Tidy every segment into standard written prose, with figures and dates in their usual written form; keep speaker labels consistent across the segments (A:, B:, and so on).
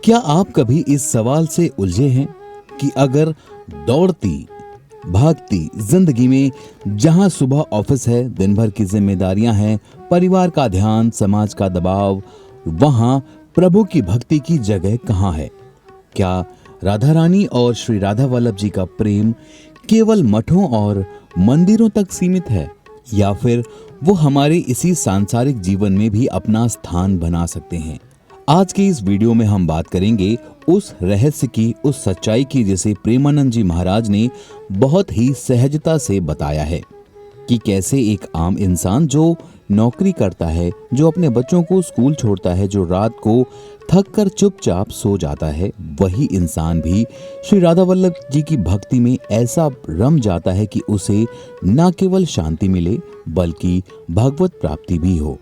A: क्या आप कभी इस सवाल से उलझे हैं कि अगर दौड़ती भागती जिंदगी में जहां सुबह ऑफिस है, दिन भर की जिम्मेदारियां हैं, परिवार का ध्यान, समाज का दबाव, वहां प्रभु की भक्ति की जगह कहां है? क्या राधा रानी और श्री राधा वल्लभ जी का प्रेम केवल मठों और मंदिरों तक सीमित है, या फिर वो हमारे इसी सांसारिक जीवन में भी अपना स्थान बना सकते हैं? आज के इस वीडियो में हम बात करेंगे उस रहस्य की, उस सच्चाई की जिसे प्रेमानंद जी महाराज ने बहुत ही सहजता से बताया है कि कैसे एक आम इंसान जो नौकरी करता है, जो अपने बच्चों को स्कूल छोड़ता है, जो रात को थक कर चुपचाप सो जाता है, वही इंसान भी श्री राधा वल्लभ जी की भक्ति में ऐसा रम जाता है कि उसे न केवल शांति मिले बल्कि भगवत प्राप्ति भी हो।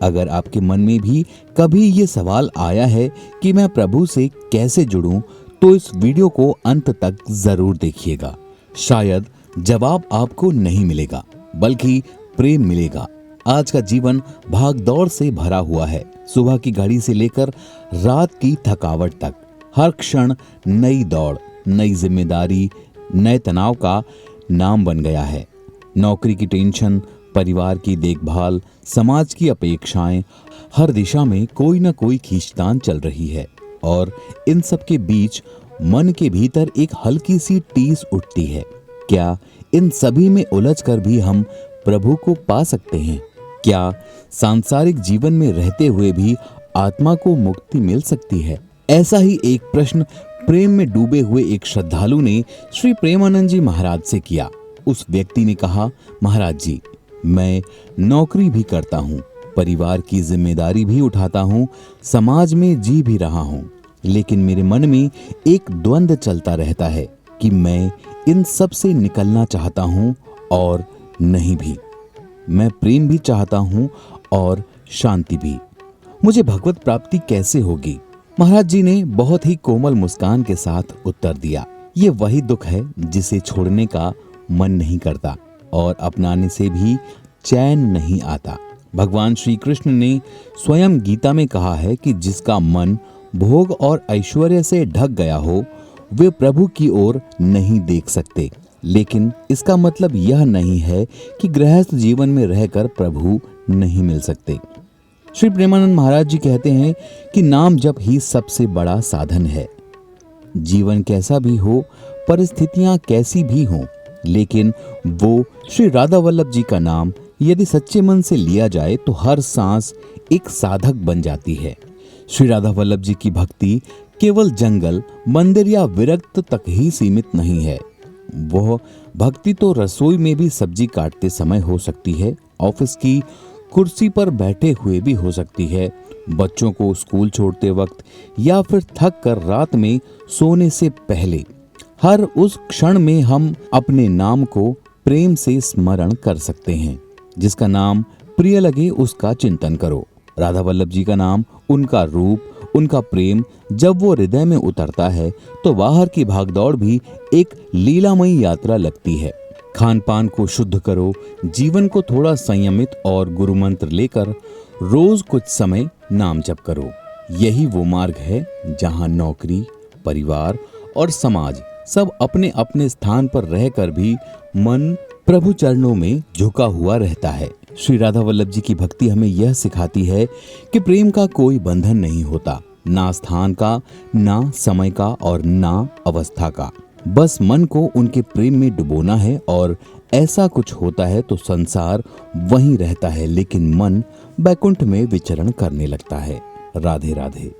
A: अगर आपके मन में भी कभी ये सवाल आया है कि मैं प्रभु से कैसे जुड़ूं, तो इस वीडियो को अंत तक जरूर देखिएगा। शायद जवाब आपको नहीं मिलेगा बल्कि प्रेम मिलेगा। आज का जीवन भाग दौड़ से भरा हुआ है। सुबह की घड़ी से लेकर रात की थकावट तक हर क्षण नई दौड़, नई जिम्मेदारी, नए तनाव का नाम बन गया है। नौकरी की टेंशन, परिवार की देखभाल, समाज की अपेक्षाएं, हर दिशा में कोई न कोई खींचतान चल रही है और इन सब के बीच मन के भीतर एक हल्की सी टीस उठती है। क्या इन सभी में उलझकर भी हम प्रभु को पा सकते हैं? क्या सांसारिक जीवन में रहते हुए भी आत्मा को मुक्ति मिल सकती है? ऐसा ही एक प्रश्न प्रेम में डूबे हुए एक श्रद्धालु ने श्री प्रेमानंद जी महाराज से किया। उस व्यक्ति ने कहा, महाराज जी, मैं नौकरी भी करता हूँ, परिवार की जिम्मेदारी भी उठाता हूँ, समाज में जी भी रहा हूँ, लेकिन मेरे मन में एक द्वंद्व चलता रहता है कि मैं इन सब से निकलना चाहता हूँ और नहीं भी। मैं प्रेम भी चाहता हूँ और शांति भी। मुझे भगवत प्राप्ति कैसे होगी? महाराज जी ने बहुत ही कोमल मुस्कान के साथ उत्तर दिया, ये वही दुख है जिसे छोड़ने का मन नहीं करता और अपनाने से भी चैन नहीं आता। भगवान श्री कृष्ण ने स्वयं गीता में कहा है कि जिसका मन भोग और ऐश्वर्य से ढक गया हो, वे प्रभु की ओर नहीं देख सकते। लेकिन इसका मतलब यह नहीं है कि गृहस्थ जीवन में रहकर प्रभु नहीं मिल सकते। श्री प्रेमानंद महाराज जी कहते हैं कि नाम जप ही सबसे बड़ा साधन है। जीवन कैसा भी हो, परिस्थितियां कैसी भी हों, लेकिन वो श्री राधा वल्लभ जी का नाम यदि सच्चे मन से लिया जाए तो हर सांस एक साधक बन जाती है। श्री राधा वल्लभ जी की भक्ति केवल जंगल, मंदिर या विरक्त तक ही सीमित नहीं है। वह भक्ति तो रसोई में भी सब्जी काटते समय हो सकती है, ऑफिस की कुर्सी पर बैठे हुए भी हो सकती है, बच्चों को स्कूल छोड़ते वक्त, या फिर थक कर रात में सोने से पहले। हर उस क्षण में हम अपने नाम को प्रेम से स्मरण कर सकते हैं। जिसका नाम प्रिय लगे उसका चिंतन करो। राधा वल्लभ जी का नाम, उनका रूप, उनका प्रेम जब वो हृदय में उतरता है तो बाहर की भागदौड़ भी एक लीलामयी यात्रा लगती है। खान पान को शुद्ध करो, जीवन को थोड़ा संयमित और गुरु मंत्र लेकर रोज कुछ समय नाम जप करो। यही वो मार्ग है जहाँ नौकरी, परिवार और समाज सब अपने अपने स्थान पर रहकर भी मन प्रभु चरणों में झुका हुआ रहता है। श्री राधा वल्लभ जी की भक्ति हमें यह सिखाती है कि प्रेम का कोई बंधन नहीं होता, ना स्थान का, ना समय का और ना अवस्था का। बस मन को उनके प्रेम में डुबोना है और ऐसा कुछ होता है तो संसार वहीं रहता है, लेकिन मन बैकुंठ में विचरण करने लगता है। राधे राधे।